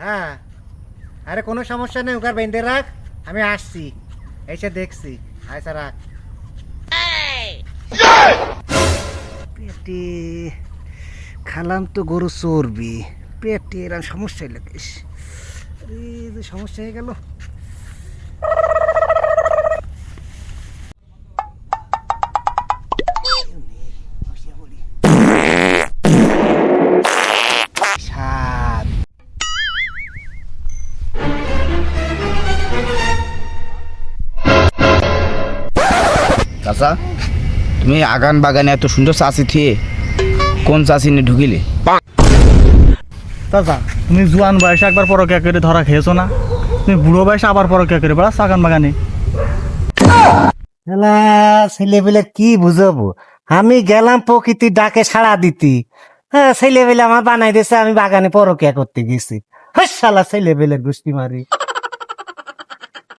হ্যাঁ, আরে কোনো সমস্যা নেই, ওকার বেঁধে রাখ, আমি আসছি, এসে দেখছি। আচ্ছা রাখ। পেটে খালাম তো গরু চর্বি, পেটে এরকম সমস্যা হইলে বেশ, সমস্যা হয়ে গেল। স্বাদ। চাচা, তুমি আগান বাগানে এত সুন্দর চাষি থিয়ে কোন চাষি নিয়ে ঢুকিলে? চাচা, তুমি জোয়ান বয়সে একবার পরকিয়া করে ধরা খেয়েছো না? তুমি বুড়ো বয়সে আবার পরকিয়া করে বেড়াচ্ছ আগান বাগানে। ছেলেবেলে কি বুঝাবো, আমি গেলাম প্রকৃতির ডাকে সাড়া দিতি, হ্যাঁ ছেলেবেলে আমার বানাই দিয়েছে আমি বাগানে পরকিয়া করতে গেছি। হাস শালা ছেলেবেলের গুষ্টি মারি।